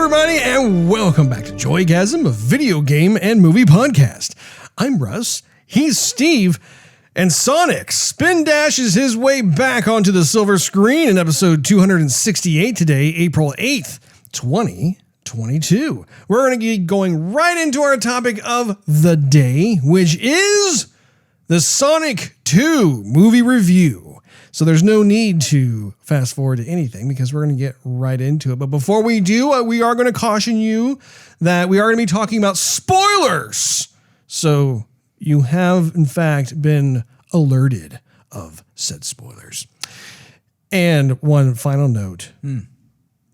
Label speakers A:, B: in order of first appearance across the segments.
A: everybody, and welcome back to Joygasm, a video game and movie podcast. I'm Russ, he's Steve, and Sonic spin dashes his way back onto the silver screen in episode 268 today, April 8th, 2022. We're going to be going right into our topic of the day, which is the Sonic 2 movie review. So there's no need to fast forward to anything because we're going to get right into it. But before we do, we are going to caution you that we are going to be talking about spoilers. So you have, in fact, been alerted of said spoilers. And one final note.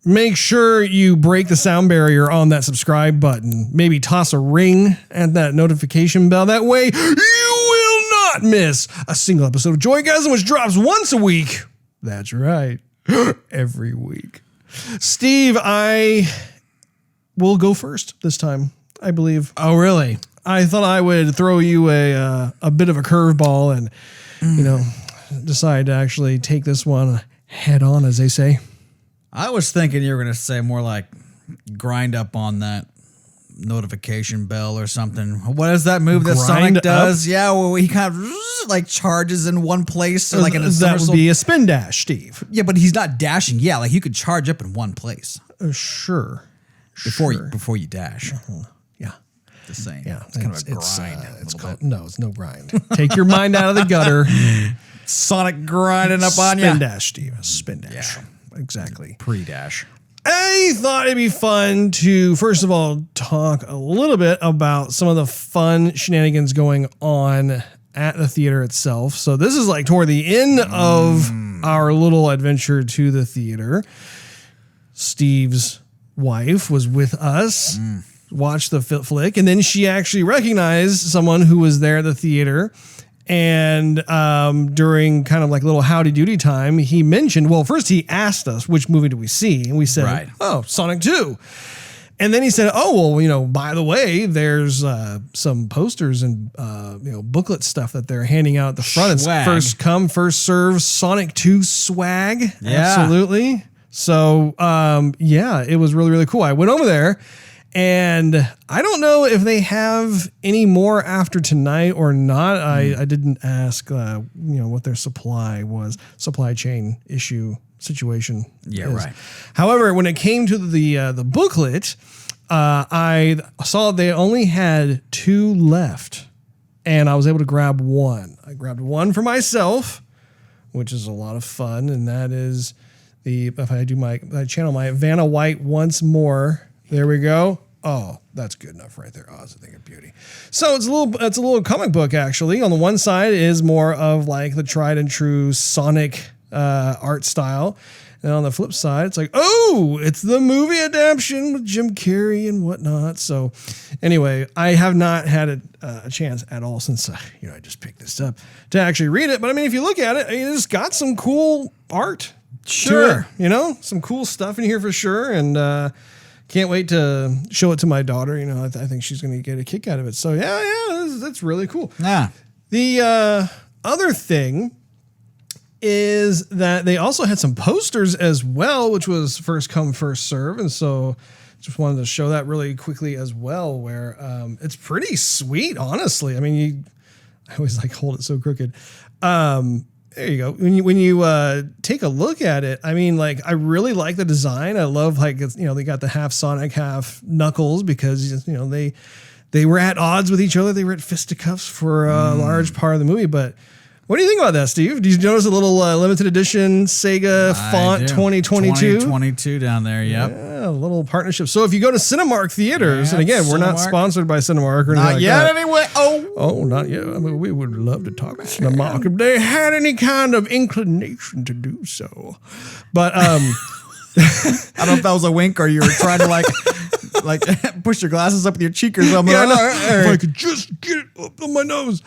A: Make sure you break the sound barrier on that subscribe button. Maybe toss a ring at that notification bell. That way, you will not miss a single episode of Joygasm, which drops once a week. That's right. Every week. Steve, I will go first this time, I believe.
B: Oh, really?
A: I thought I would throw you a bit of a curveball and, decide to actually take this one head on, as they say.
B: I was thinking you were going to say more like grind up on that notification bell or something. What is that move that Sonic does? Up? Yeah, well, he kind of like charges in one place. Like in a
A: that would be a spin dash, Steve.
B: Yeah, but he's not dashing. Yeah, like you could charge up in one place.
A: Sure.
B: Before you dash.
A: Yeah.
B: The same.
A: Yeah.
B: It's kind of a grind.
A: It's no grind. Take your mind out of the gutter.
B: Sonic grinding up on you.
A: Spin dash, Steve. Spin dash. Yeah. Exactly.
B: Pre-dash.
A: I thought it'd be fun to, first of all, talk a little bit about some of the fun shenanigans going on at the theater itself. So this is like toward the end of our little adventure to the theater. Steve's wife was with us, watched the flick, and then she actually recognized someone who was there at the theater. And during kind of like little howdy doody time, he mentioned, well, first he asked us, which movie do we see? And we said, Oh, Sonic 2. And then he said, oh, well, by the way, there's some posters and, booklet stuff that they're handing out at the front.
B: Swag.
A: It's first come, first serve Sonic 2 swag.
B: Yeah.
A: Absolutely. So, it was really, really cool. I went over there. And I don't know if they have any more after tonight or not. I didn't ask, what their supply chain issue situation.
B: Yeah,
A: is.
B: right.
A: However, when it came to the booklet, I saw they only had 2 left, and I was able to grab one. I grabbed one for myself, which is a lot of fun, and that is if I do I channel my Vanna White once more. There we go. Oh, that's good enough right there. Oh, it's a thing of beauty. So it's a little comic book, actually. On the one side is more of like the tried and true Sonic art style. And on the flip side, it's like, it's the movie adaptation with Jim Carrey and whatnot. So anyway, I have not had a chance at all since I just picked this up to actually read it. But I mean, if you look at it, it's got some cool art.
B: Sure.
A: Some cool stuff in here for sure. And, can't wait to show it to my daughter. I think she's going to get a kick out of it. So that's really cool.
B: Yeah.
A: The other thing is that they also had some posters as well, which was first come, first serve. And so just wanted to show that really quickly as well, where it's pretty sweet, honestly. I mean, I always like hold it so crooked. There you go. When you take a look at it, I mean, like, I really like the design. I love they got the half Sonic, half Knuckles because they were at odds with each other. They were at fisticuffs for a large part of the movie. But what do you think about that, Steve? Did you notice a little limited edition Sega font 2022?
B: 2022 down there, yep.
A: Yeah, a little partnership. So if you go to Cinemark theaters, and again, we're not sponsored by Cinemark or anything
B: not
A: like
B: yet
A: that.
B: Anyway.
A: Oh, not yet. I mean, we would love to talk to Cinemark if they had any kind of inclination to do so. But
B: I don't know if that was a wink or you were trying to like push your glasses up with your cheek or something.
A: Yeah, if I could just get it up on my nose.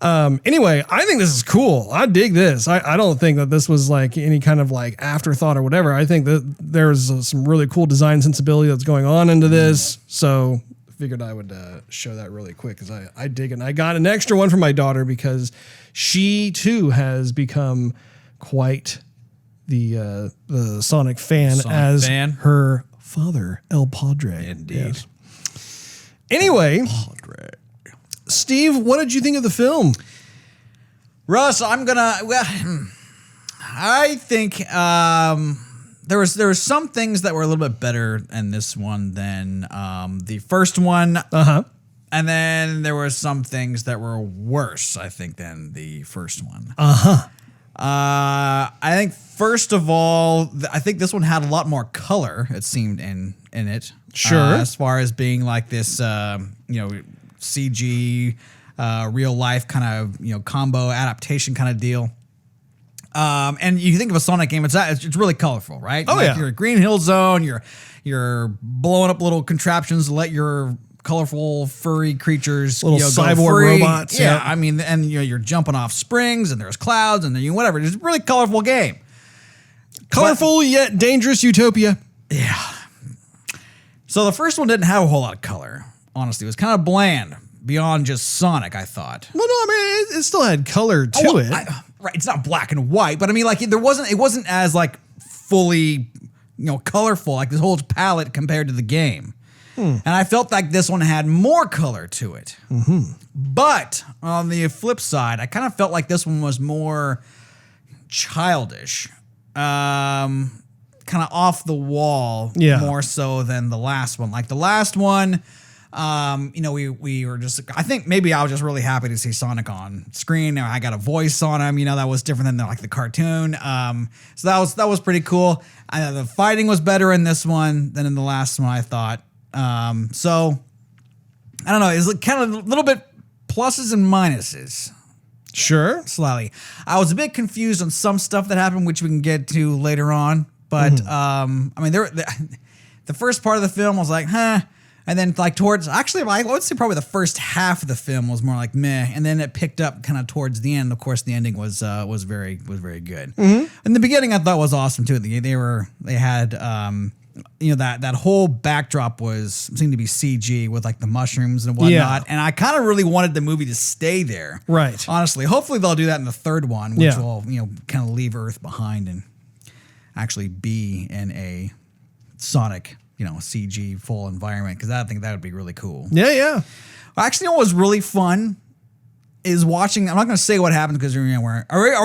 A: Anyway, I think this is cool. I dig this. I don't think that this was like any kind of like afterthought or whatever. I think that there's some really cool design sensibility that's going on into this. So I figured I would show that really quick because I dig it. And I got an extra one for my daughter because she too has become quite the Sonic fan her Father, El Padre.
B: Indeed.
A: Yes. Anyway, Steve, what did you think of the film?
B: Russ, I think there was some things that were a little bit better in this one than the first one.
A: Uh-huh.
B: And then there were some things that were worse, I think, than the first one.
A: Uh-huh.
B: I think first of all, I think this one had a lot more color, it seemed, in it.
A: Sure.
B: As far as being like this CG real life kind of combo adaptation kind of deal. And you think of a Sonic game, it's really colorful, right?
A: Oh, yeah.
B: You're at Green Hill Zone, you're blowing up little contraptions to let your colorful furry creatures,
A: little
B: go
A: cyborg
B: free.
A: robots.
B: Yeah, I mean, and you're jumping off springs, and there's clouds, and then whatever. It's a really colorful game.
A: Colorful yet dangerous utopia.
B: Yeah. So the first one didn't have a whole lot of color. Honestly, it was kind of bland beyond just Sonic, I thought.
A: Well, no, I mean, it still had color to it.
B: Right, it's not black and white, but I mean, like it wasn't as like fully, colorful like this whole palette compared to the game. And I felt like this one had more color to it. Mm-hmm. But on the flip side, I kind of felt like this one was more childish, kind of off the wall, more so than the last one. Like the last one. We were just, I think maybe I was just really happy to see Sonic on screen. I got a voice on him, that was different than the cartoon. So that was pretty cool. The fighting was better in this one than in the last one, I thought. So I don't know. It's kind of a little bit pluses and minuses.
A: Sure.
B: Slightly. I was a bit confused on some stuff that happened, which we can get to later on. But, I mean, the first part of the film was like, huh. And then I would say probably the first half of the film was more like meh, and then it picked up kind of towards the end. Of course, the ending was very good. Mm-hmm. In the beginning, I thought was awesome too. They had that whole backdrop seemed to be CG with like the mushrooms and whatnot, and I kind of really wanted the movie to stay there.
A: Right.
B: Honestly, hopefully they'll do that in the third one, which will kind of leave Earth behind and actually be in a Sonic. CG full environment, because I think that would be really cool.
A: Yeah.
B: Actually, what was really fun is watching. I'm not going to say what happened because are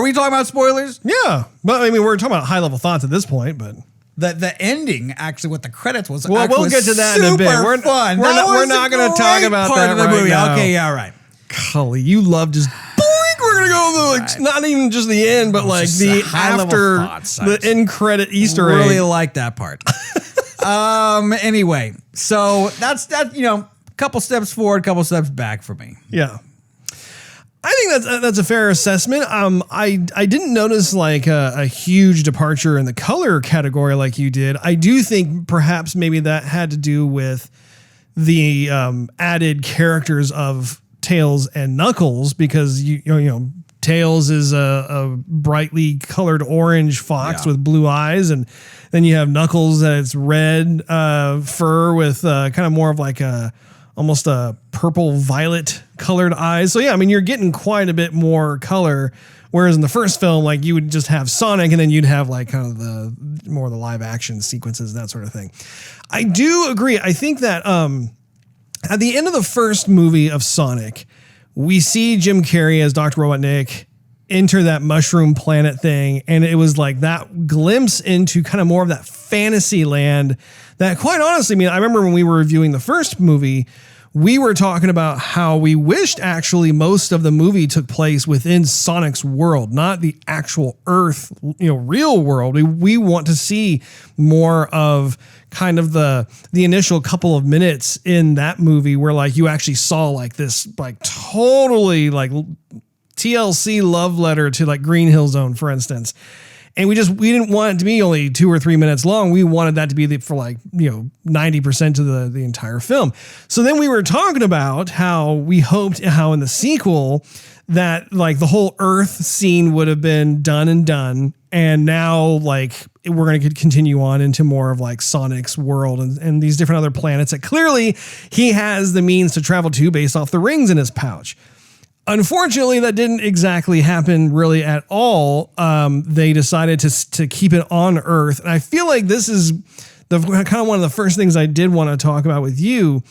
B: we talking about spoilers?
A: Yeah, but I mean we're talking about high level thoughts at this point. But
B: the ending actually with the credits was
A: we'll get to that in a bit. We're
B: fun.
A: We're not going to talk about that
B: part of the movie. Now. Okay, yeah, right.
A: Cully, you love just. We're gonna go to not even just the end, but like the after the end credit Easter egg.
B: Really like that part. Anyway, so that's couple steps forward, couple steps back for me.
A: Yeah. I think that's a fair assessment. I didn't notice like a huge departure in the color category like you did. I do think perhaps maybe that had to do with the added characters of Tails and Knuckles, because Tails is a brightly colored orange fox with blue eyes, and then you have Knuckles that's red fur with kind of more of like almost a purple violet colored eyes. So yeah, I mean you're getting quite a bit more color. Whereas in the first film, like you would just have Sonic, and then you'd have like kind of the more of the live action sequences, that sort of thing. I do agree. I think that at the end of the first movie of Sonic, we see Jim Carrey as Dr. Robotnik enter that mushroom planet thing. And it was like that glimpse into kind of more of that fantasy land that, quite honestly, I mean, I remember when we were reviewing the first movie, we were talking about how we wished actually most of the movie took place within Sonic's world, not the actual Earth, real world. We want to see more of kind of the initial couple of minutes in that movie where like you actually saw like this like totally like TLC love letter to like Green Hill Zone, for instance. And we didn't want it to be only 2 or 3 minutes long. We wanted that to be for like, 90% of the entire film. So then we were talking about how we hoped how in the sequel that like the whole Earth scene would have been done. And now like we're going to continue on into more of like Sonic's world and these different other planets that clearly he has the means to travel to based off the rings in his pouch. Unfortunately, that didn't exactly happen really at all. They decided to keep it on Earth. And I feel like this is the kind of one of the first things I did want to talk about with you,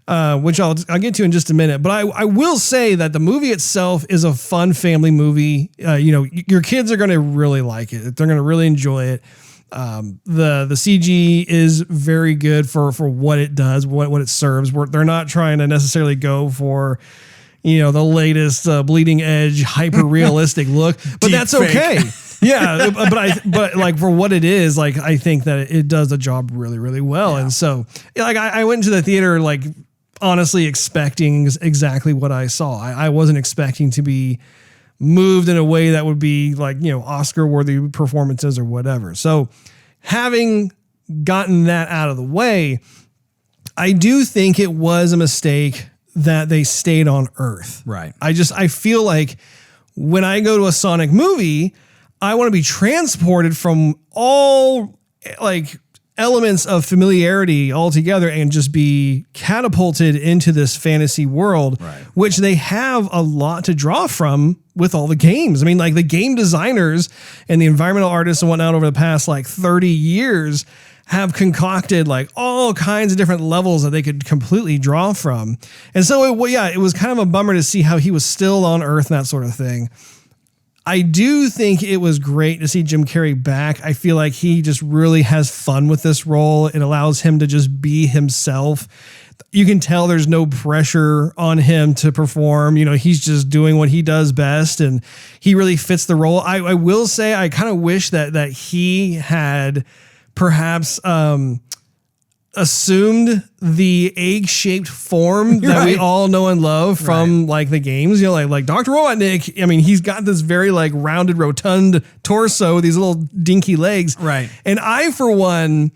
A: which I'll get to in just a minute. But I will say that the movie itself is a fun family movie. Your kids are going to really like it. They're going to really enjoy it. The CG is very good for what it does, what it serves. They're not trying to necessarily go for, the latest bleeding edge, hyper realistic look, but that's okay. Yeah. But like for what it is, like, I think that it does the job really, really well. Yeah. And so like, I went into the theater, like honestly expecting exactly what I saw. I wasn't expecting to be moved in a way that would be like, Oscar worthy performances or whatever. So having gotten that out of the way, I do think it was a mistake that they stayed on Earth.
B: Right.
A: I feel like when I go to a Sonic movie, I want to be transported from all like elements of familiarity altogether and just be catapulted into this fantasy world, right, which they have a lot to draw from with all the games. I mean, like the game designers and the environmental artists and whatnot over the past like 30 years have concocted like all kinds of different levels that they could completely draw from. And so it was kind of a bummer to see how he was still on Earth and that sort of thing. I do think it was great to see Jim Carrey back. I feel like he just really has fun with this role. It allows him to just be himself. You can tell there's no pressure on him to perform. He's just doing what he does best, and he really fits the role. I will say I kind of wish that he had perhaps assumed the egg-shaped form that we all know and love from like the games, like Dr. Robotnik. I mean, he's got this very like rounded, rotund torso, these little dinky legs.
B: Right.
A: And I, for one,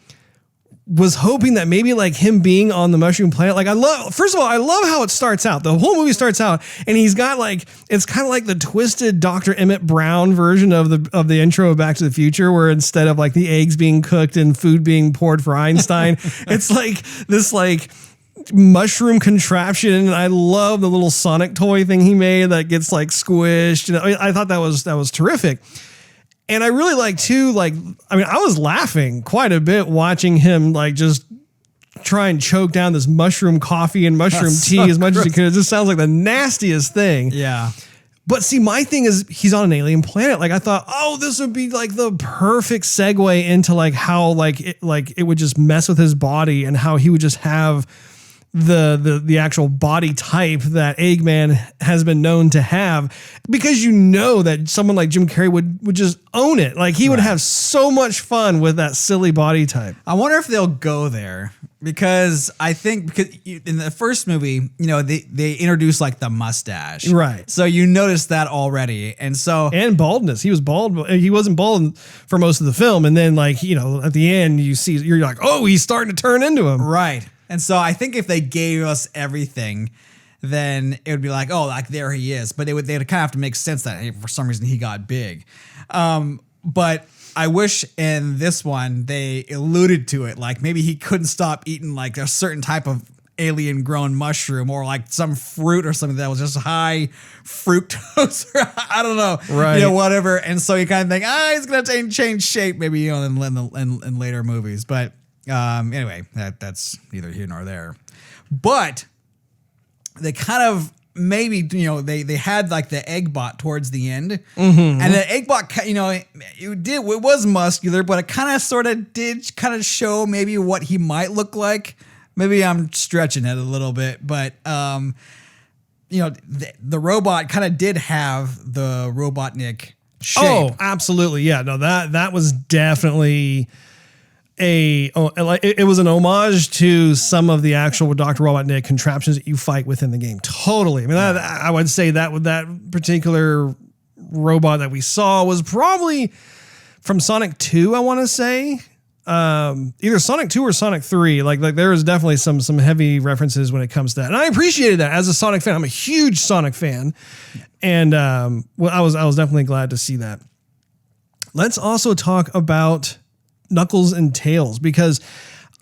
A: was hoping that maybe like him being on the mushroom planet, like first of all, I love how it starts out. The whole movie starts out and he's got like, it's kind of like the twisted Dr. Emmett Brown version of the intro of Back to the Future, where instead of like the eggs being cooked and food being poured for Einstein, it's like this like mushroom contraption. And I love the little Sonic toy thing he made that gets like squished. I thought that was terrific. And I really like too, I was laughing quite a bit watching him like just try and choke down this mushroom coffee and mushroom tea as much as he could. It just sounds like the nastiest thing.
B: Yeah.
A: But see, my thing is he's on an alien planet. Like I thought, this would be like the perfect segue into like how it would just mess with his body and how he would just have the actual body type that Eggman has been known to have, because that someone like Jim Carrey would just own it. Like he would have so much fun with that silly body type.
B: I wonder if they'll go there, because I think in the first movie, they introduced like the mustache.
A: Right.
B: So you noticed that already. And
A: baldness. He was bald. He wasn't bald for most of the film. And then like, at the end you're like, he's starting to turn into him.
B: Right. And so I think if they gave us everything, then it would be like, there he is. But they'd kind of have to make sense that, hey, for some reason he got big. But I wish in this one they alluded to it. Like maybe he couldn't stop eating like a certain type of alien grown mushroom, or like some fruit or something that was just high fructose. Or I don't know.
A: Right.
B: Whatever. And so you kind of think, he's going to change shape maybe, in later movies. But anyway, that's neither here nor there. But they kind of maybe, they had like the Eggbot towards the end, and the Eggbot, it was muscular, but it kind of sort of did kind of show maybe what he might look like. Maybe I'm stretching it a little bit, but the robot kind of did have the Robotnik shape.
A: Oh, absolutely, yeah. No, that was definitely it was an homage to some of the actual Dr. Robotnik contraptions that you fight within the game. Totally. I mean, I would say that particular robot that we saw was probably from Sonic 2, I want to say. Either Sonic 2 or Sonic 3. Like there is definitely some heavy references when it comes to that. And I appreciated that as a Sonic fan. I'm a huge Sonic fan. And I was definitely glad to see that. Let's also talk about Knuckles and Tails, because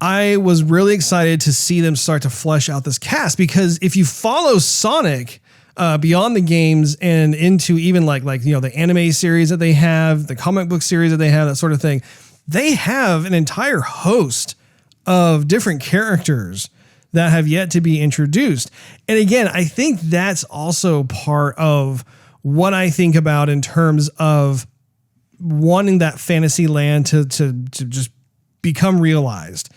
A: I was really excited to see them start to flesh out this cast, because if you follow Sonic beyond the games and into even like the anime series that they have, the comic book series that they have, that sort of thing, they have an entire host of different characters that have yet to be introduced. And again, I think that's also part of what I think about in terms of wanting that fantasy land to just become realized.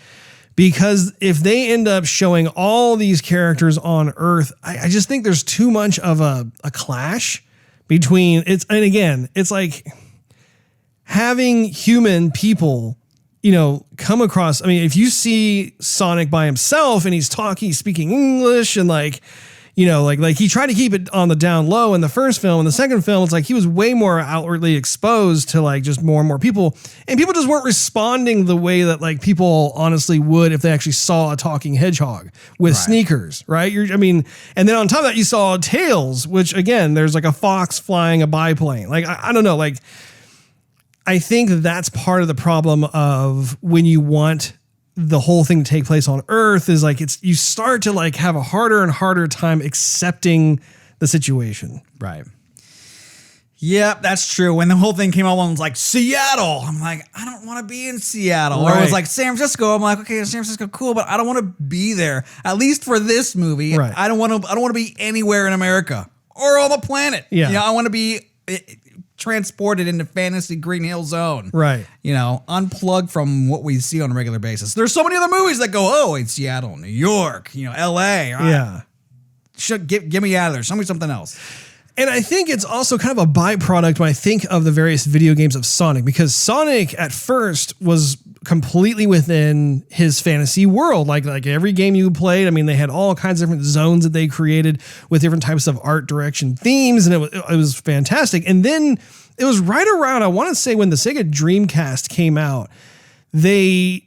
A: Because if they end up showing all these characters on Earth, I just think there's too much of a clash between it's, and again, it's like having human people, you know, come across. I mean, if you see Sonic by himself and he's speaking English and like, you know, like he tried to keep it on the down low in the first film. In the second film, it's like he was way more outwardly exposed to like just more and more people, and people just weren't responding the way that like people honestly would if they actually saw a talking hedgehog with sneakers, right? And then on top of that, you saw Tails, which again, there's like a fox flying a biplane. Like, I don't know, like I think that's part of the problem of when you want the whole thing to take place on Earth is like you start to like have a harder and harder time accepting the situation.
B: Right. Yep, that's true. When the whole thing came out, one was like Seattle. I'm like, I don't want to be in Seattle. Right. Or it was like San Francisco. I'm like, okay, San Francisco, cool, but I don't want to be there. At least for this movie, right. I don't want to be anywhere in America or on the planet. Yeah, you know, I want to be transported into fantasy Green Hill Zone. Right. You know, unplugged from what we see on a regular basis. There's so many other movies that go, oh, it's Seattle, New York, you know, LA. Yeah. Get me out of there. Show me something else.
A: And I think it's also kind of a byproduct when I think of the various video games of Sonic, because Sonic at first was completely within his fantasy world. Like every game you played, I mean, they had all kinds of different zones that they created with different types of art direction themes, and it was fantastic. And then it was right around, I want to say, when the Sega Dreamcast came out, they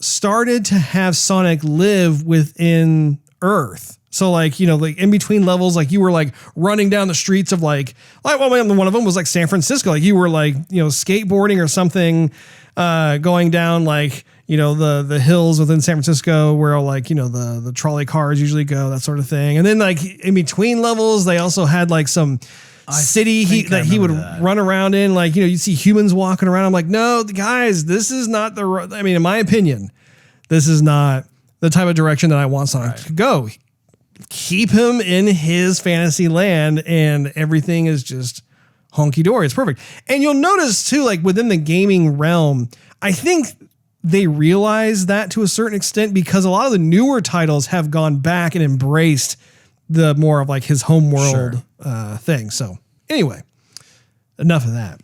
A: started to have Sonic live within Earth. So like, you know, like in between levels, like you were like running down the streets of one of them was like San Francisco. Like you were like, you know, skateboarding or something, going down like, you know, the hills within San Francisco where like, you know, the trolley cars usually go, that sort of thing. And then like in between levels, they also had like some city that he would run around in. Like, you know, you see humans walking around. I'm like, no, guys, this is not I mean, in my opinion, this is not the type of direction that I want Sonic to go. Keep him in his fantasy land and everything is just honky-dory. It's perfect. And you'll notice too, like within the gaming realm, I think they realize that to a certain extent because a lot of the newer titles have gone back and embraced the more of like his home world thing. So anyway, enough of that.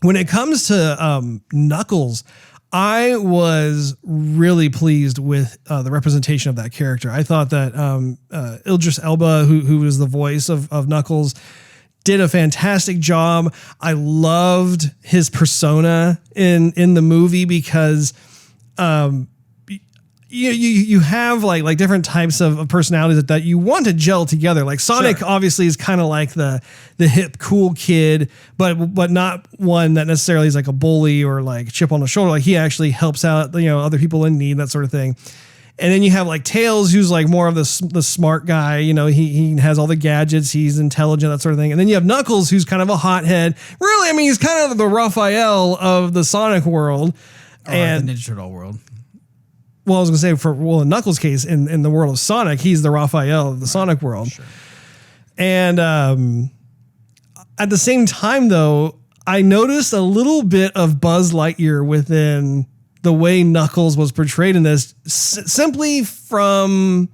A: When it comes to Knuckles, I was really pleased with the representation of that character. I thought that Idris Elba, who was the voice of Knuckles, did a fantastic job. I loved his persona in the movie because you have like different types of personalities that you want to gel together. Like Sonic obviously is kind of like the hip cool kid, but not one that necessarily is like a bully or like chip on the shoulder. Like he actually helps out, you know, other people in need, that sort of thing. And then you have like Tails, who's like more of the smart guy. You know, he has all the gadgets. He's intelligent, that sort of thing. And then you have Knuckles, who's kind of a hothead. Really, I mean, he's kind of the Raphael of the Sonic world.
B: And the Ninja Turtle world.
A: Well, I was going to say in Knuckles' case, in the world of Sonic, he's the Raphael of the Sonic world. Sure. And at the same time, though, I noticed a little bit of Buzz Lightyear within the way Knuckles was portrayed in this, simply from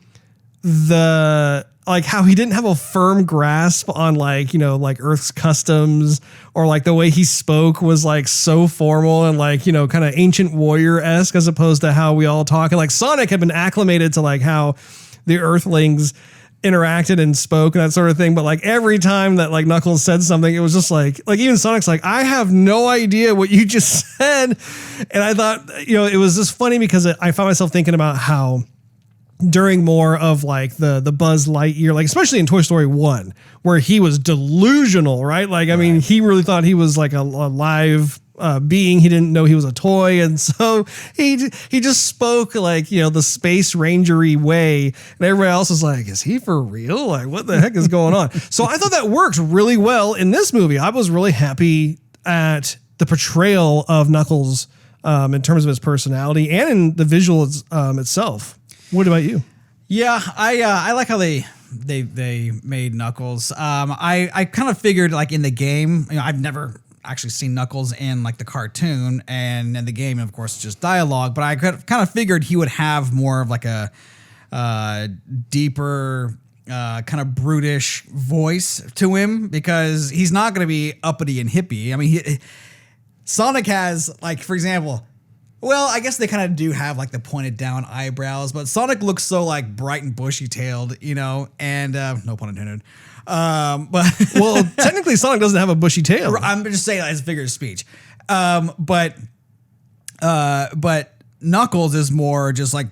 A: like how he didn't have a firm grasp on like, you know, like Earth's customs, or like the way he spoke was like so formal and like, you know, kind of ancient warrior-esque as opposed to how we all talk. And like Sonic had been acclimated to like how the Earthlings interacted and spoke and that sort of thing. But like every time that like Knuckles said something, it was just like even Sonic's like, I have no idea what you just said. And I thought, you know, it was just funny because I found myself thinking about how during more of like the Buzz Lightyear, like especially in Toy Story 1, where he was delusional, right? Like, I mean, he really thought he was like a live being. He didn't know he was a toy. And so he just spoke like, you know, the Space Ranger-y way. And everybody else was like, is he for real? Like, what the heck is going on? So I thought that worked really well in this movie. I was really happy at the portrayal of Knuckles in terms of his personality and in the visual itself. What about you?
B: Yeah, I like how they made Knuckles. I kind of figured like in the game, I've never actually seen Knuckles in like the cartoon, and in the game, of course, just dialogue. But I kind of figured he would have more of like a deeper, kind of brutish voice to him, because he's not going to be uppity and hippie. I mean, Sonic has, like, for example, well, I guess they kind of do have like the pointed down eyebrows, but Sonic looks so like bright and bushy tailed, and no pun intended. But
A: well, technically Sonic doesn't have a bushy tail.
B: I'm just saying that as a figure of speech. But Knuckles is more just like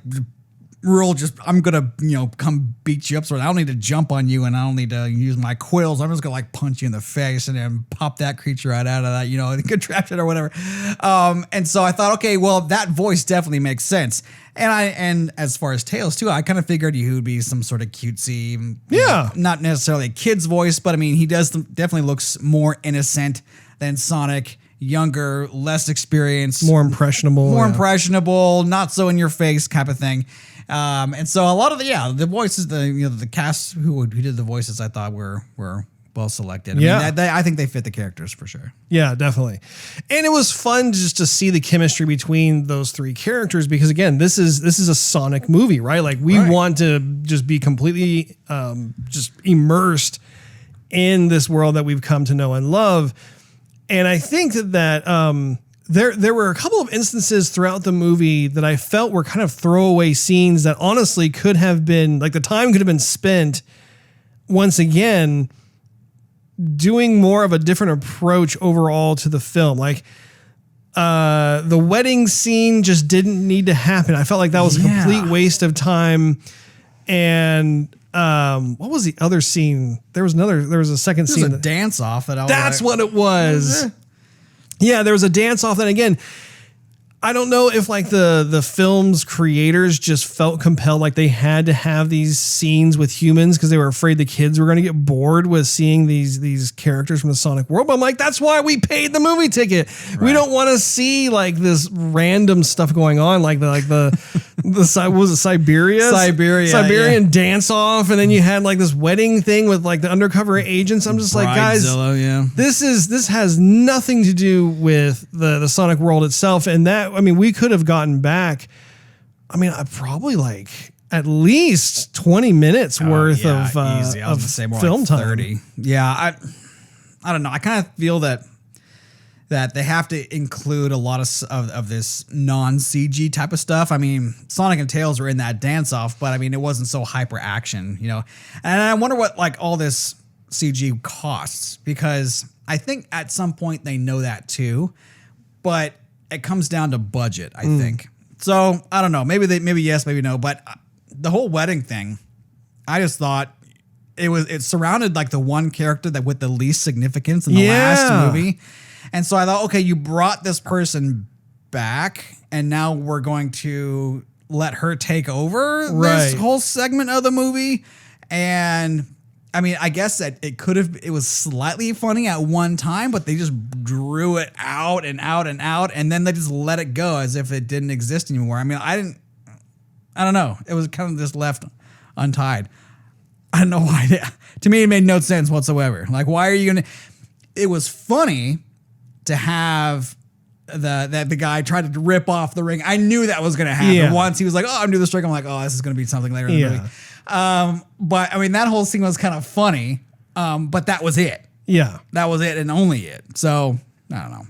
B: real, just I'm gonna come beat you up. So I don't need to jump on you, and I don't need to use my quills. I'm just gonna like punch you in the face and then pop that creature right out of that contraption or whatever. And so I thought, okay, well, that voice definitely makes sense. And as far as Tails too, I kind of figured he would be some sort of cutesy, not necessarily a kid's voice, but I mean, he definitely looks more innocent than Sonic. Younger, less experienced,
A: more impressionable,
B: not so in your face type of thing. And so a lot of the voices, the cast who did the voices, I thought were well selected. I mean, I think they fit the characters for sure.
A: Yeah, definitely. And it was fun just to see the chemistry between those three characters, because again, this is a Sonic movie, right? Like we want to just be completely just immersed in this world that we've come to know and love. And I think that there were a couple of instances throughout the movie that I felt were kind of throwaway scenes that honestly could have been, like, the time could have been spent once again doing more of a different approach overall to the film. Like the wedding scene just didn't need to happen. I felt like that was a complete waste of time. And what was the other scene? There was a second scene.
B: There's a dance off that I was
A: That's what it was. Yeah, there was a dance off. Then again, I don't know if like the film's creators just felt compelled, like they had to have these scenes with humans because they were afraid the kids were going to get bored with seeing these characters from the Sonic world. But I'm like, that's why we paid the movie ticket. Right. We don't want to see like this random stuff going on, like the what was it, Siberian dance off, and then you had like this wedding thing with like the undercover agents. I'm just like, guys, this has nothing to do with the Sonic world itself, and that. I mean, we could have gotten back, probably like at least 20 minutes worth of film time.
B: 30. Yeah, I don't know. I kind of feel that they have to include a lot of this non-CG type of stuff. I mean, Sonic and Tails were in that dance-off, but I mean, it wasn't so hyper action, And I wonder what like all this CG costs, because I think at some point they know that too, but it comes down to budget, I think. So I don't know. Maybe yes, maybe no. But the whole wedding thing, I just thought it surrounded like the one character that with the least significance in the last movie. And so I thought, okay, you brought this person back, and now we're going to let her take over this whole segment of the movie. And I mean, I guess that it was slightly funny at one time, but they just drew it out and out and out, and then they just let it go as if it didn't exist anymore. I mean, I don't know. It was kind of just left untied. I don't know why. To me, it made no sense whatsoever. Like, why are you it was funny to have the guy tried to rip off the ring. I knew that was going to happen. Yeah. Once he was like, oh, I'm doing this trick. I'm like, oh, this is going to be something later in the movie. But I mean, that whole scene was kind of funny. But that was it.
A: Yeah.
B: That was it and only it. So I don't know.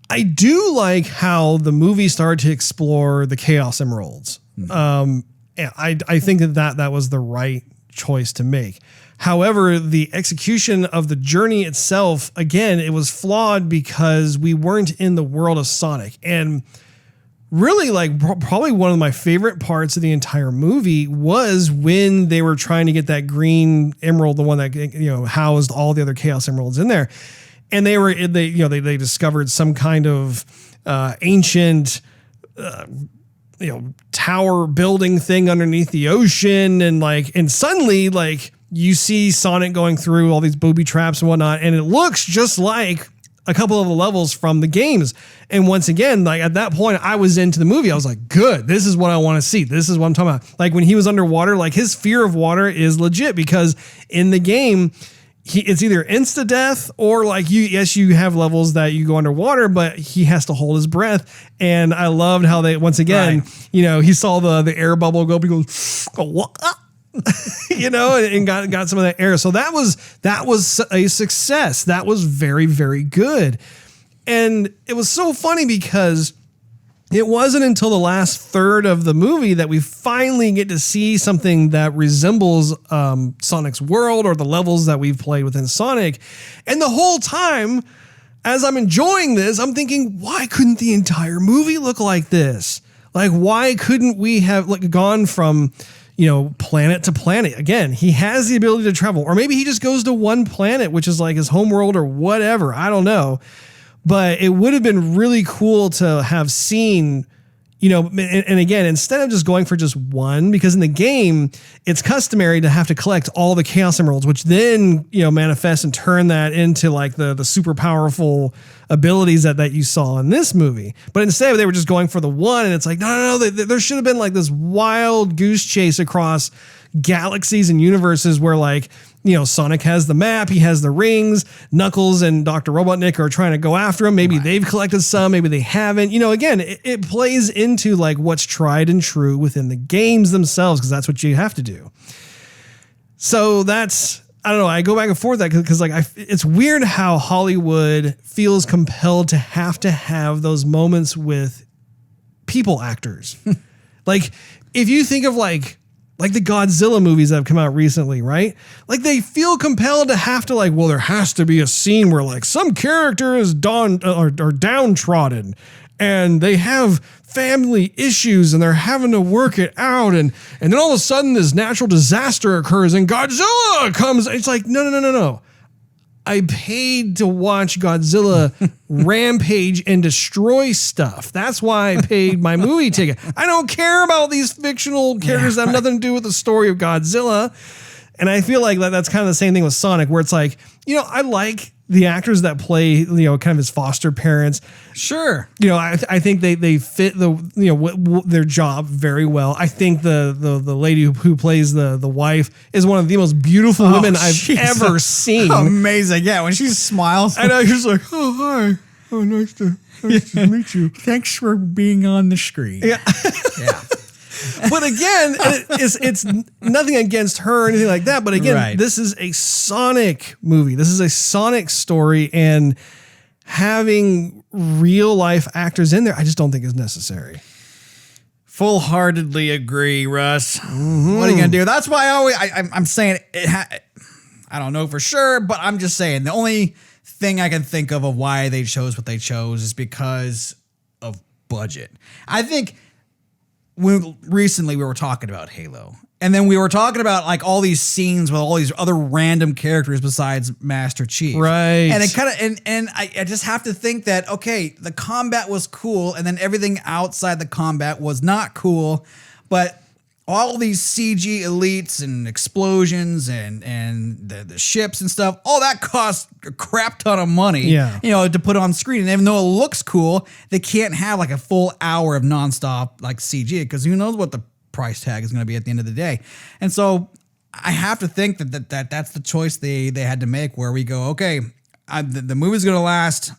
A: I do like how the movie started to explore the Chaos Emeralds. And I think that was the right choice to make. However, the execution of the journey itself, again, it was flawed because we weren't in the world of Sonic. And really, like, probably one of my favorite parts of the entire movie was when they were trying to get that green emerald, the one that housed all the other Chaos Emeralds in there, and they discovered some kind of ancient tower building thing underneath the ocean, and suddenly you see Sonic going through all these booby traps and whatnot, and it looks just like a couple of the levels from the games. And once again, like at that point, I was into the movie. I was like, good, this is what I want to see. This is what I'm talking about. Like when he was underwater, like his fear of water is legit because in the game, it's either insta death or like you have levels that you go underwater, but he has to hold his breath. And I loved how they, once again, he saw the air bubble go up, he goes, and got some of that air. So that was a success. That was very, very good. And it was so funny because it wasn't until the last third of the movie that we finally get to see something that resembles Sonic's world or the levels that we've played within Sonic. And the whole time, as I'm enjoying this, I'm thinking, why couldn't the entire movie look like this? Like, why couldn't we have gone from, planet to planet? Again, he has the ability to travel, or maybe he just goes to one planet, which is like his home world or whatever. I don't know. But it would have been really cool to have seen, and again, instead of just going for just one, because in the game, it's customary to have to collect all the Chaos Emeralds, which then, manifest and turn that into like the super powerful abilities that you saw in this movie. But instead they were just going for the one, and it's like, no, there should have been like this wild goose chase across galaxies and universes where like, Sonic has the map, he has the rings, Knuckles and Dr. Robotnik are trying to go after him. Maybe they've collected some, maybe they haven't. Again, it plays into like what's tried and true within the games themselves, because that's what you have to do. So that's, I don't know, I go back and forth that because like it's weird how Hollywood feels compelled to have those moments with people actors. Like if you think of like the Godzilla movies that have come out recently, right? Like they feel compelled to have to like, well, there has to be a scene where like some character is downtrodden and they have family issues and they're having to work it out. And then all of a sudden this natural disaster occurs and Godzilla comes. It's like, no. I paid to watch Godzilla rampage and destroy stuff. That's why I paid my movie ticket. I don't care about these fictional characters that have nothing to do with the story of Godzilla. And I feel like that's kind of the same thing with Sonic, where it's like, I like the actors that play, kind of his foster parents.
B: Sure.
A: I think they fit their job very well. I think the lady who plays the wife is one of the most beautiful women I've ever seen.
B: Amazing. Yeah. When she smiles.
A: I know, she's like, oh, hi. Oh, nice to meet you.
B: Thanks for being on the screen.
A: Yeah.
B: Yeah.
A: But again, it's nothing against her or anything like that. But again, This is a Sonic movie. This is a Sonic story, and having real life actors in there, I just don't think is necessary.
B: Full-heartedly agree, Russ. Mm-hmm. What are you gonna do? That's why I'm saying it. I don't know for sure, but I'm just saying the only thing I can think of why they chose what they chose is because of budget. I think. Recently we were talking about Halo, and then we were talking about like all these scenes with all these other random characters besides Master Chief.
A: Right.
B: And it kind of, and I just have to think that, okay, the combat was cool. And then everything outside the combat was not cool, but all these CG elites and explosions and the ships and stuff, all that costs a crap ton of money, to put on screen. And even though it looks cool, they can't have like a full hour of nonstop like CG, because who knows what the price tag is going to be at the end of the day. And so I have to think that's the choice they had to make, where we go, okay, the movie's going to last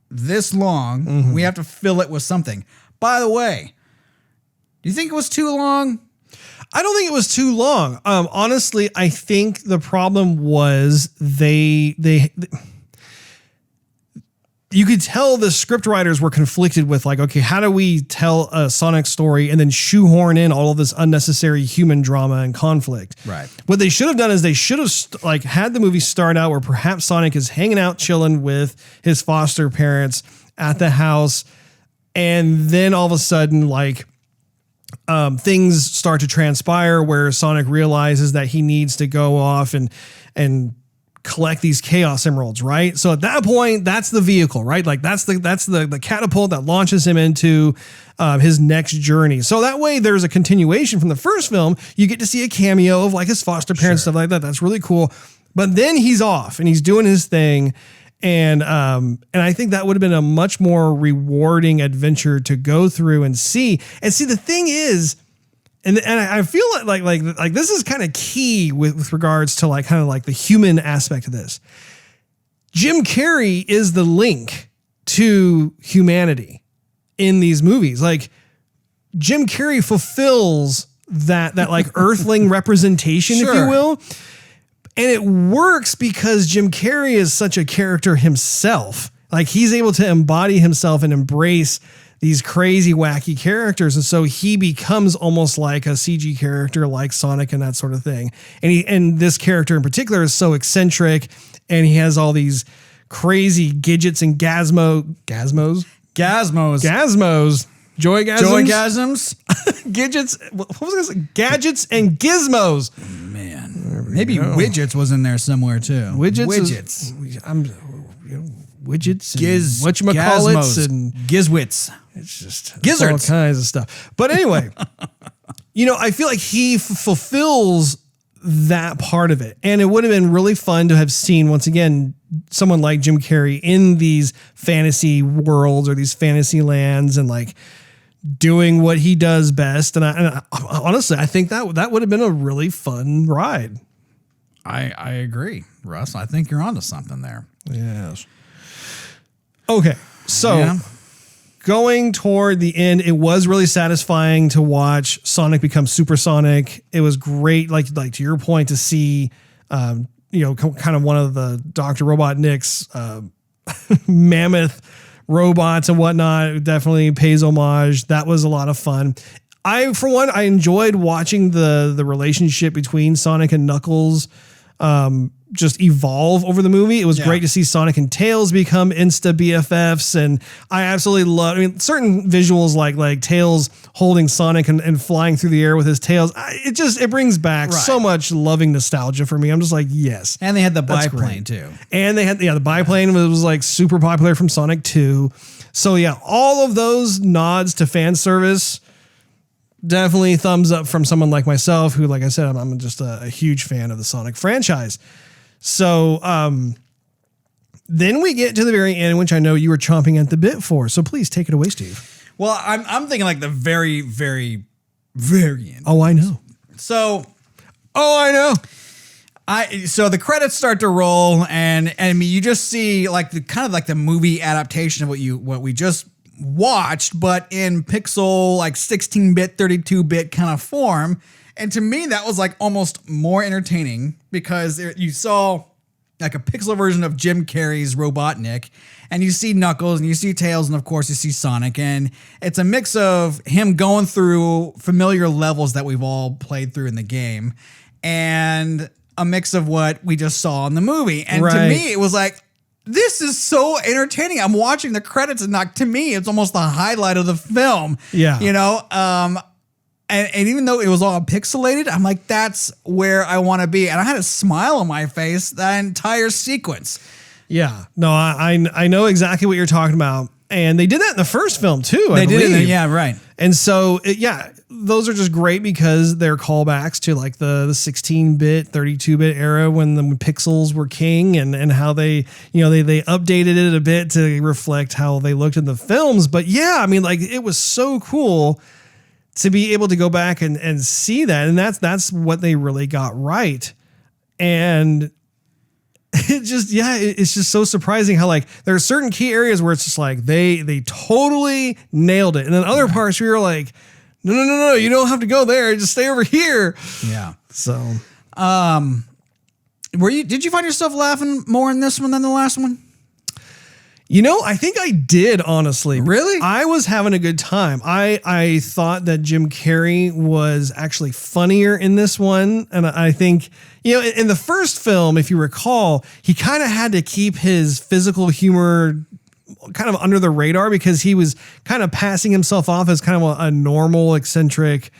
B: this long. Mm-hmm. We have to fill it with something. By the way, do you think it was too long?
A: I don't think it was too long. Honestly, I think the problem was they you could tell the script writers were conflicted with like, okay, how do we tell a Sonic story and then shoehorn in all of this unnecessary human drama and conflict?
B: Right. What
A: they should have done is they should have had the movie start out where perhaps Sonic is hanging out, chilling with his foster parents at the house, and then all of a sudden, like, things start to transpire where Sonic realizes that he needs to go off and collect these Chaos Emeralds, right? So at that point, that's the vehicle, right? Like that's the catapult that launches him into his next journey. So that way there's a continuation from the first film. You get to see a cameo of like his foster parents, stuff like that. That's really cool. But then he's off and he's doing his thing. And I think that would have been a much more rewarding adventure to go through and see. And see, the thing is, and I feel like this is kind of key with regards to like kind of like the human aspect of this. Jim Carrey is the link to humanity in these movies. Like Jim Carrey fulfills that like earthling representation, if you will. And it works because Jim Carrey is such a character himself. Like he's able to embody himself and embrace these crazy, wacky characters. And so he becomes almost like a CG character like Sonic and that sort of thing. And this character in particular is so eccentric, and he has all these crazy gadgets and Joygasms,
B: Joygasms,
A: gadgets. What was I gonna say? Gadgets and gizmos.
B: Man, maybe widgets was in there somewhere too.
A: Widgets. Widgets.
B: Whatchamacallits and gizwits.
A: It's just
B: gizzards,
A: all kinds of stuff. But anyway, I feel like he fulfills that part of it, and it would have been really fun to have seen once again someone like Jim Carrey in these fantasy worlds or these fantasy lands and like doing what he does best. And I honestly, I think that would have been a really fun ride.
B: I agree, Russ. I think you're onto something there.
A: Yes. Okay. So going toward the end, it was really satisfying to watch Sonic become supersonic. It was great. Like to your point, to see, kind of one of the Dr. Robotnik's, mammoth robots and whatnot. It definitely pays homage. That was a lot of fun. I enjoyed watching the relationship between Sonic and Knuckles, just evolve over the movie. It was great to see Sonic and Tails become insta BFFs. And I absolutely love, certain visuals like Tails holding Sonic and flying through the air with his tails. It brings back so much loving nostalgia for me. I'm just like, yes.
B: And they had the biplane too.
A: And they had, the biplane was like super popular from Sonic 2. So yeah, all of those nods to fan service, definitely thumbs up from someone like myself, who, like I said, I'm just a huge fan of the Sonic franchise. So then we get to the very end, which I know you were chomping at the bit for. So please take it away, Steve.
B: Well, I'm thinking like the very, very, very end.
A: Oh, I know.
B: So,
A: I know.
B: So the credits start to roll, and you just see like the movie adaptation of what we just watched, but in pixel, like 16-bit, 32-bit kind of form. And to me, that was like almost more entertaining because you saw like a pixel version of Jim Carrey's Robotnik, and you see Knuckles and you see Tails, and of course you see Sonic. And it's a mix of him going through familiar levels that we've all played through in the game, and a mix of what we just saw in the movie. And to me, it was like, this is so entertaining. I'm watching the credits, and to me, it's almost the highlight of the film.
A: Yeah.
B: And even though it was all pixelated, I'm like, that's where I want to be. And I had a smile on my face that entire sequence.
A: Yeah. No, I know exactly what you're talking about. And they did that in the first film too. I believe.
B: Yeah, right.
A: And so, those are just great because they're callbacks to like the 16-bit, 32-bit era when the pixels were king, and how they updated it a bit to reflect how they looked in the films. But yeah, it was so cool to be able to go back and see that. And that's what they really got right. And it's just so surprising how like there are certain key areas where it's just like they totally nailed it. And then other parts where you're like, no, you don't have to go there. Just stay over here.
B: Yeah.
A: So,
B: did you find yourself laughing more in this one than the last one?
A: I think I did, honestly.
B: Really?
A: I was having a good time. I thought that Jim Carrey was actually funnier in this one. And I think, in the first film, if you recall, he kind of had to keep his physical humor kind of under the radar because he was kind of passing himself off as kind of a normal, eccentric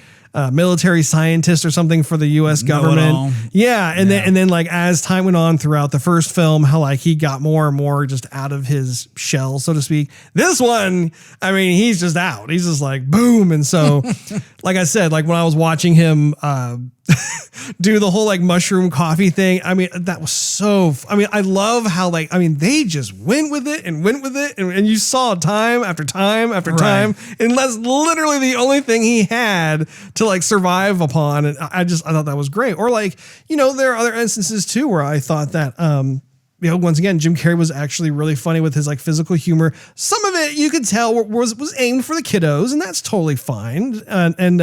A: military scientist or something for the U.S. government. Yeah. And then like as time went on throughout the first film, how like he got more and more just out of his shell, so to speak. This one, he's just out. He's just like, boom. And so, like I said, like when I was watching him, do the whole like mushroom coffee thing. I mean, that was so, I mean, I love how like, I mean, they just went with it. And you saw time after time after time. And that's literally the only thing he had to like survive upon. And I thought that was great. Or like, you know, there are other instances too, where I thought that, you know, once again, Jim Carrey was actually really funny with his like physical humor. Some of it you could tell was aimed for the kiddos, and that's totally fine. And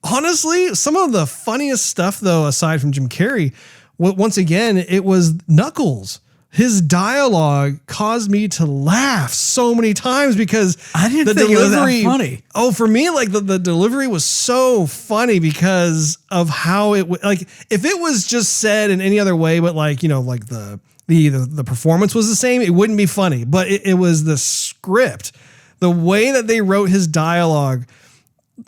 A: honestly, some of the funniest stuff though, aside from Jim Carrey, once again, it was Knuckles. His dialogue caused me to laugh so many times because
B: I didn't think it was that funny.
A: Oh, for me, like the delivery was so funny because of how it like if it was just said in any other way, but like, you know, like the performance was the same, it wouldn't be funny. But it was the script, the way that they wrote his dialogue,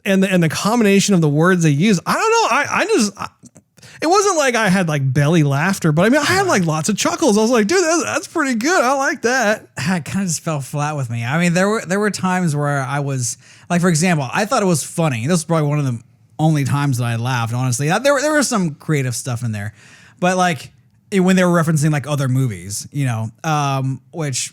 A: and the combination of the words they used. I don't know. It wasn't like I had like belly laughter, but I mean, I had like lots of chuckles. I was like, dude, that's pretty good. I like that.
B: It kind of just fell flat with me. I mean, there were times where I was like, for example, I thought it was funny. This was probably one of the only times that I laughed, honestly. There was some creative stuff in there, but like when they were referencing like other movies, you know, which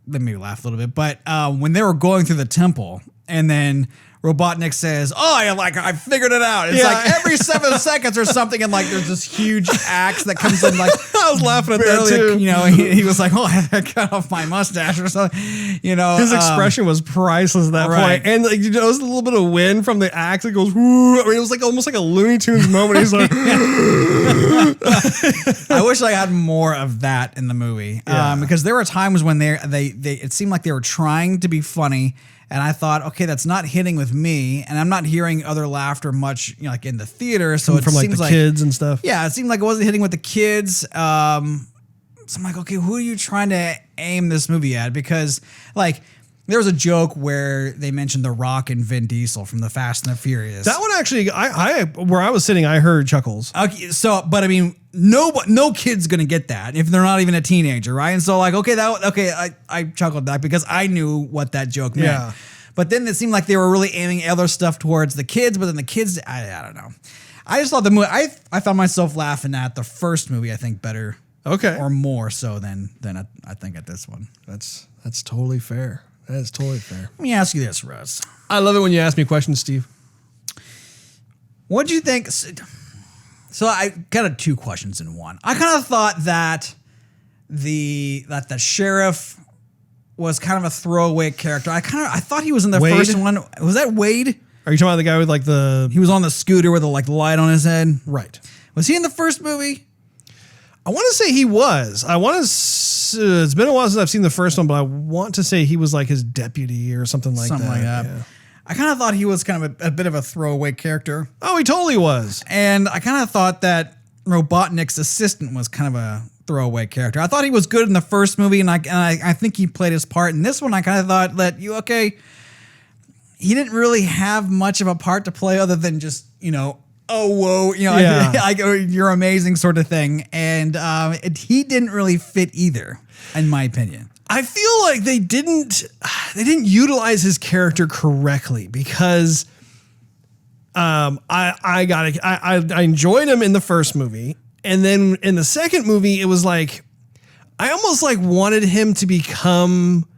B: made me laugh a little bit. But when they were going through the temple and then Robotnik says, "Oh, I figured it out." It's like every 7 seconds or something, and like there's this huge axe that comes in. Like
A: I was laughing at that too.
B: You know, he was like, "Oh, I cut off my mustache" or something. You know,
A: his expression was priceless at that point, and like you know, there's a little bit of wind from the axe. It goes, whoo. I mean, it was like almost like a Looney Tunes moment. He's like,
B: I wish I had more of that in the movie, because there were times when they it seemed like they were trying to be funny. And I thought, okay, that's not hitting with me, and I'm not hearing other laughter much, you know, like in the theater. So it
A: from like
B: seems
A: the kids and stuff.
B: Yeah, it seemed like it wasn't hitting with the kids. So I'm like, okay, who are you trying to aim this movie at? Because like there was a joke where they mentioned The Rock and Vin Diesel from the Fast and the Furious.
A: That one actually, I where I was sitting, I heard chuckles.
B: Okay, so but I mean, no kid's gonna get that if they're not even a teenager, right? And so like, I chuckled that because I knew what that joke meant.
A: Yeah.
B: But then it seemed like they were really aiming other stuff towards the kids. But then the kids, I don't know. I just thought the movie. I found myself laughing at the first movie. I think better, or more so than I think at this one.
A: That's totally fair. That is totally fair.
B: Let me ask you this, Russ.
A: I love it when you ask me questions, Steve.
B: What do you think? So I got 2 questions in one. I kind of thought that the sheriff was kind of a throwaway character. I thought he was in the first one. Was that Wade?
A: Are you talking about the guy with like
B: He was on the scooter with the light on his head.
A: Right.
B: Was he in the first movie?
A: I want to say he was. It's been a while since I've seen the first one, but I want to say he was like his deputy or something like that. Yeah.
B: I kind of thought he was kind of a bit of a throwaway character.
A: Oh, he totally was.
B: And I kind of thought that Robotnik's assistant was kind of a throwaway character. I thought he was good in the first movie, and I think he played his part. In this one, I kind of thought that he didn't really have much of a part to play other than just, you know, oh, whoa, you know, like you're amazing sort of thing. And he didn't really fit either, in my opinion.
A: I feel like they didn't utilize his character correctly because I enjoyed him in the first movie. And then in the second movie, it was like, I almost like wanted him to become,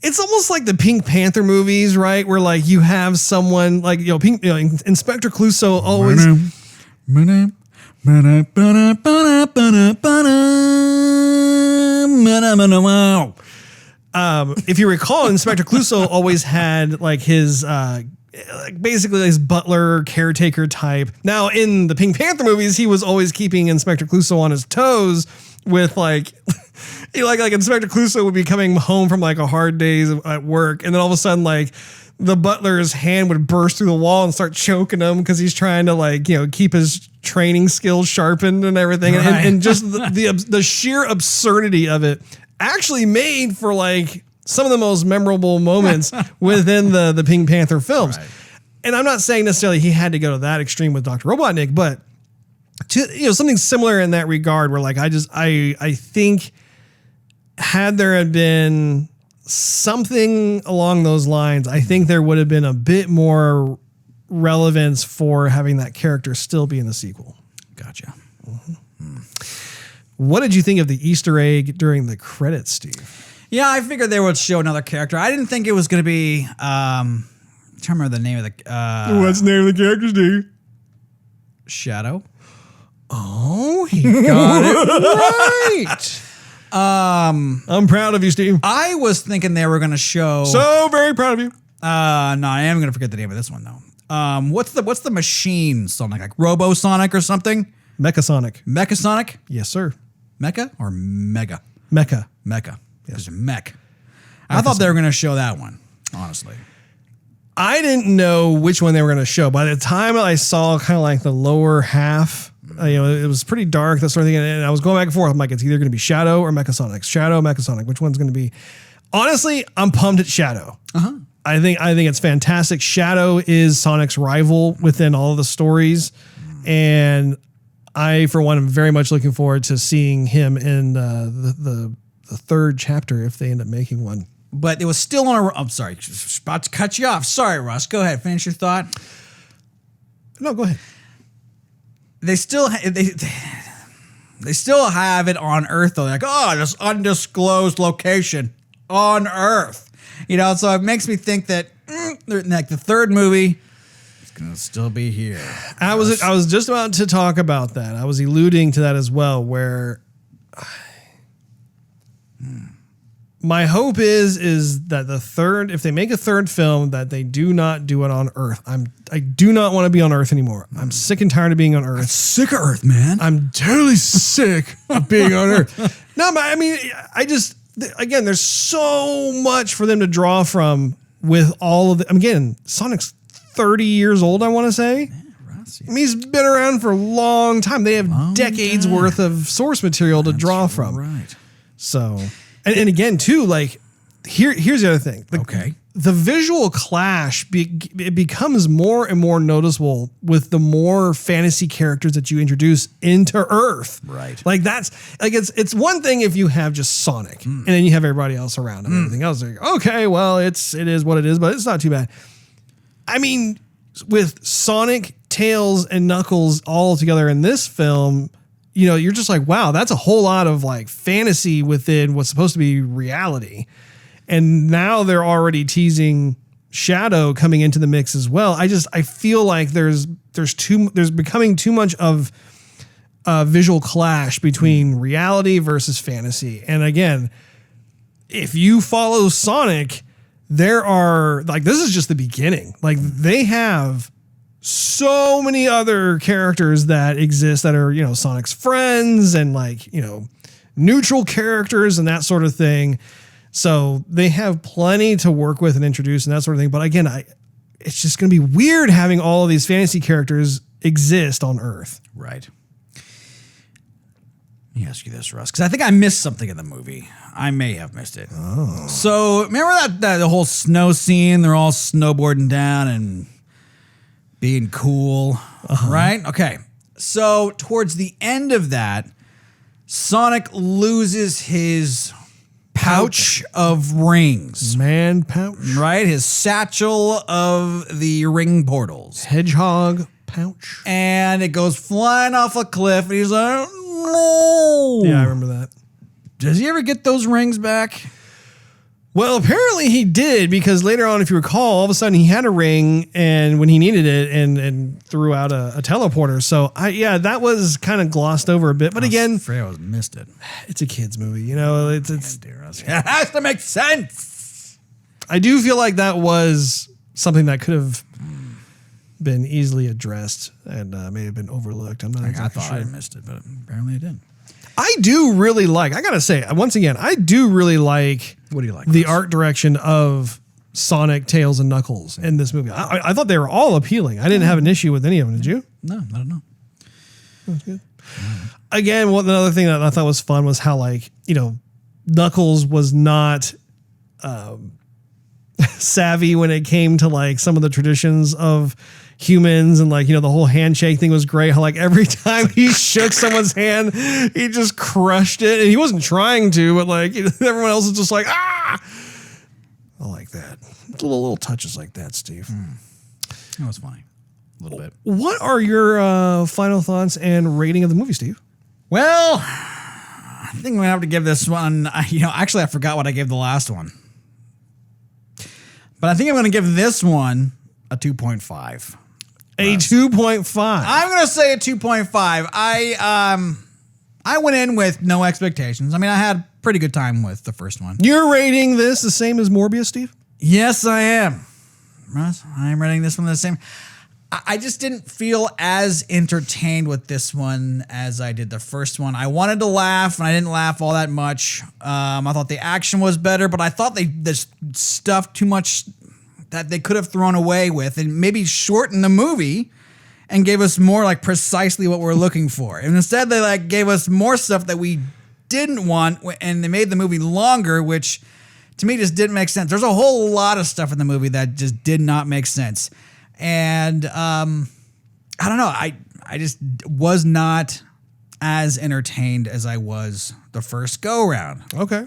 A: it's almost like the Pink Panther movies, right? Where like you have someone like, Inspector Clouseau always. If you recall, Inspector Clouseau always had like his, basically his butler caretaker type. Now in the Pink Panther movies, he was always keeping Inspector Clouseau on his toes with like, like Inspector Clouseau would be coming home from like a hard day at work. And then all of a sudden, like the butler's hand would burst through the wall and start choking him because he's trying to like, keep his training skills sharpened and everything. Right. And just the sheer absurdity of it actually made for like some of the most memorable moments within the Pink Panther films. Right. And I'm not saying necessarily he had to go to that extreme with Dr. Robotnik, but something similar in that regard where like, I think had there had been something along those lines, I think there would have been a bit more relevance for having that character still be in the sequel.
B: Gotcha.
A: What did you think of the Easter egg during the credits, Steve?
B: Yeah, I figured they would show another character. I didn't think it was going to be. I'm trying to remember the name of the.
A: What's the name of the character, Steve?
B: Shadow.
A: Oh, he got it right. I'm proud of you, Steve.
B: I was thinking they were going to show.
A: So very proud of you.
B: No, I am going to forget the name of this one though. What's the machine Sonic, like Robo Sonic or something?
A: Mechasonic.
B: Mechasonic?
A: Yes, sir.
B: Mecha or Mega?
A: Mecha.
B: Mecha. Yes. Mech. I thought they were going to show that one, honestly.
A: I didn't know which one they were going to show. By the time I saw kind of like the lower half, it was pretty dark, that sort of thing. And I was going back and forth. I'm like, it's either going to be Shadow or Mechasonic. Shadow, Mechasonic. Which one's going to be? Honestly, I'm pumped at Shadow. I think it's fantastic. Shadow is Sonic's rival within all of the stories. And I, for one, am very much looking forward to seeing him in the third chapter if they end up making one.
B: But it was still on a. I'm sorry, about to cut you off. Sorry, Russ. Go ahead. Finish your thought.
A: No, go ahead.
B: They still have it on Earth though. They're like, this undisclosed location on Earth. So it makes me think that like the third movie. Gonna still be here.
A: I was just about to talk about that. I was alluding to that as well, where my hope is that if they make a third film, that they do not do it on Earth. I do not want to be on Earth anymore. I'm sick and tired of being on Earth.
B: I'm sick of Earth, man.
A: I'm totally sick of being on Earth. No, but I mean, again, there's so much for them to draw from with all of the. Again, Sonic's 30 years old, I want to say.
B: Russ,
A: I mean, he's been around for a long time. They have decades worth of source material to draw from.
B: Right.
A: So, and again, too, like, here's the other thing. The visual clash, it becomes more and more noticeable with the more fantasy characters that you introduce into Earth.
B: Right.
A: Like, it's one thing if you have just Sonic and then you have everybody else around and everything else. Like, okay, well, it is what it is, but it's not too bad. I mean, with Sonic, Tails, and Knuckles all together in this film, you're just like, wow, that's a whole lot of like fantasy within what's supposed to be reality. And now they're already teasing Shadow coming into the mix as well. I feel like there's becoming too much of a visual clash between reality versus fantasy. And again, if you follow Sonic, there are this is just the beginning. Like, they have so many other characters that exist that are, Sonic's friends and neutral characters and that sort of thing. So they have plenty to work with and introduce and that sort of thing. But again, it's just going to be weird having all of these fantasy characters exist on Earth.
B: Right. Let me ask you this, Russ, because I think I missed something in the movie. I may have missed it.
A: Oh.
B: So remember that the whole snow scene? They're all snowboarding down and being cool, right? Okay. So towards the end of that, Sonic loses his pouch of rings.
A: Man pouch.
B: Right? His satchel of the ring portals.
A: Hedgehog pouch.
B: And it goes flying off a cliff and he's like, no.
A: Yeah, I remember that.
B: Does he ever get those rings back?
A: Well, apparently he did, because later on, if you recall, all of a sudden he had a ring and when he needed it and threw out a teleporter. So that was kind of glossed over a bit. But again,
B: afraid I missed it.
A: It's a kid's movie, it's
B: it has to make sense.
A: I do feel like that was something that could have been easily addressed and may have been overlooked. I'm not exactly
B: sure.
A: I
B: missed it, but apparently I didn't.
A: I do really like, I gotta say, once again, I do really like.
B: What do you like?
A: The art direction of Sonic, Tails, and Knuckles in this movie. I thought they were all appealing. I didn't have an issue with any of them. Did you?
B: No, I don't know.
A: That's good. Again, another thing that I thought was fun was how Knuckles was not savvy when it came to some of the traditions of humans, and the whole handshake thing was great. How every time he shook someone's hand, he just crushed it, and he wasn't trying to, but everyone else is just like, ah. I like that. Little touches like that, Steve.
B: That was funny. a little bit.
A: What are your final thoughts and rating of the movie, Steve?
B: Well, I think I'm going to have to give this one, actually I forgot what I gave the last one. But I think I'm going to give this one a 2.5.
A: A 2.5.
B: I'm going to say a 2.5. I went in with no expectations. I mean, I had pretty good time with the first one.
A: You're rating this the same as Morbius, Steve?
B: Yes, I am. Russ, I'm rating this one the same. I just didn't feel as entertained with this one as I did the first one. I wanted to laugh, and I didn't laugh all that much. I thought the action was better, but I thought there's stuff too much that they could have thrown away with and maybe shortened the movie and gave us more like precisely what we're looking for. And instead they like gave us more stuff that we didn't want, and they made the movie longer, which to me just didn't make sense. There's a whole lot of stuff in the movie that just did not make sense. And I don't know, I just was not as entertained as I was the first go round.
A: Okay.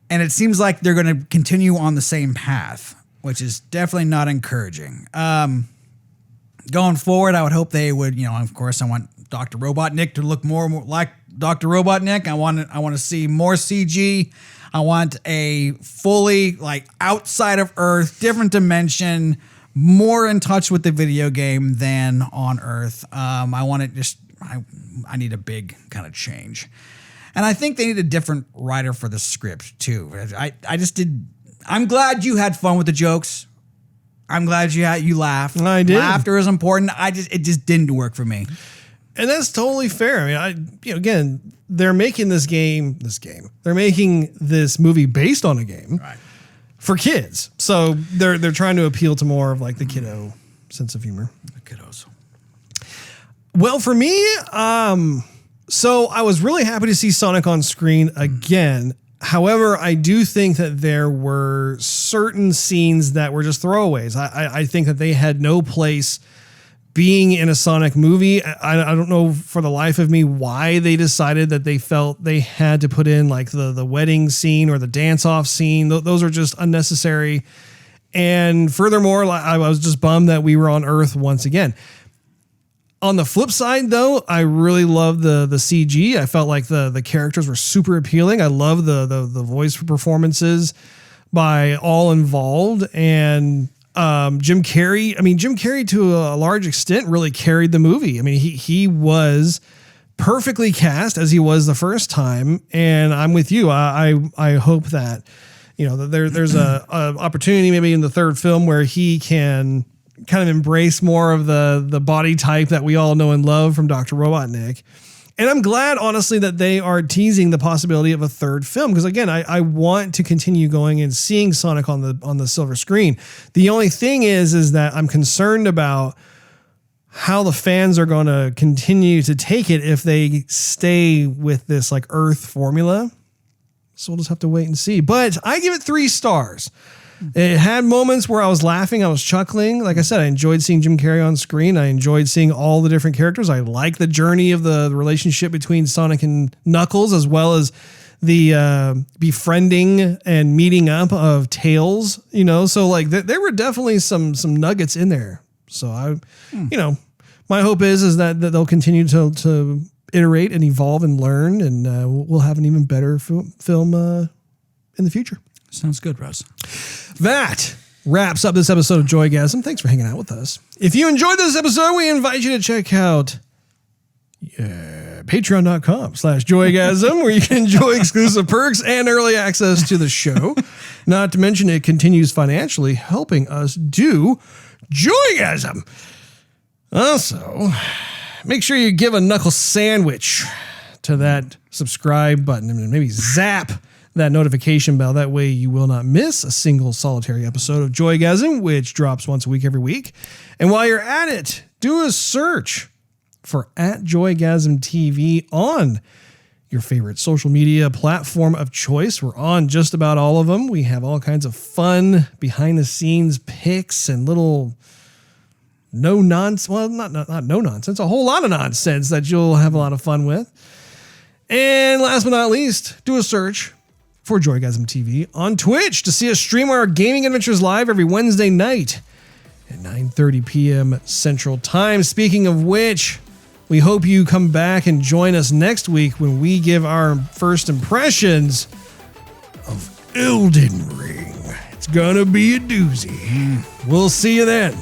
B: And it seems like they're going to continue on the same path, which is definitely not encouraging. Going forward, I would hope they would, of course, I want Dr. Robotnik to look more like Dr. Robotnik. I want to see more CG. I want a fully like outside of Earth, different dimension, more in touch with the video game than on Earth. I want it just, I need a big kind of change. And I think they need a different writer for the script too. I'm glad you had fun with the jokes. I'm glad you laughed.
A: I did.
B: Laughter is important. It just didn't work for me.
A: And that's totally fair. I mean, again, they're making this game. They're making this movie based on a game for kids. So they're trying to appeal to more of like the kiddo sense of humor.
B: The kiddos.
A: Well, for me, so I was really happy to see Sonic on screen again. However, I do think that there were certain scenes that were just throwaways. I think that they had no place being in a Sonic movie. I don't know for the life of me why they decided that they felt they had to put in like the wedding scene or the dance-off scene. Those are just unnecessary. And furthermore, I was just bummed that we were on Earth once again. On the flip side, though, I really love the CG. I felt like the characters were super appealing. I love the voice performances by all involved. And Jim Carrey, Jim Carrey to a large extent really carried the movie. I mean, he was perfectly cast as he was the first time. And I'm with you. I hope that, that there's a opportunity maybe in the third film where he can kind of embrace more of the body type that we all know and love from Dr. Robotnik. And I'm glad, honestly, that they are teasing the possibility of a third film. Because again, I want to continue going and seeing Sonic on the silver screen. The only thing is that I'm concerned about how the fans are going to continue to take it if they stay with this like Earth formula. So we'll just have to wait and see. But I give it 3 stars. It had moments where I was laughing, I was chuckling. Like I said, I enjoyed seeing Jim Carrey on screen. I enjoyed seeing all the different characters. I like the journey of the relationship between Sonic and Knuckles, as well as the befriending and meeting up of Tails. So like there were definitely some nuggets in there. So my hope is that they'll continue to iterate and evolve and learn, and we'll have an even better film in the future.
B: Sounds good, Russ.
A: That wraps up this episode of Joygasm. Thanks for hanging out with us. If you enjoyed this episode, we invite you to check out patreon.com/Joygasm, where you can enjoy exclusive perks and early access to the show. Not to mention it continues financially helping us do Joygasm. Also, make sure you give a knuckle sandwich to that subscribe button and maybe zap that notification bell. That way you will not miss a single solitary episode of Joygasm, which drops once a week every week. And while you're at it, do a search for @JoygasmTV on your favorite social media platform of choice. We're on just about all of them. We have all kinds of fun behind the scenes pics and little no nonsense. Well, not no nonsense, a whole lot of nonsense that you'll have a lot of fun with. And last but not least, do a search for Joygasm TV on Twitch to see us stream our gaming adventures live every Wednesday night. at 9:30 p.m. Central Time. Speaking of which, we hope you come back and join us next week when we give our first impressions of Elden Ring. It's gonna be a doozy. We'll see you then.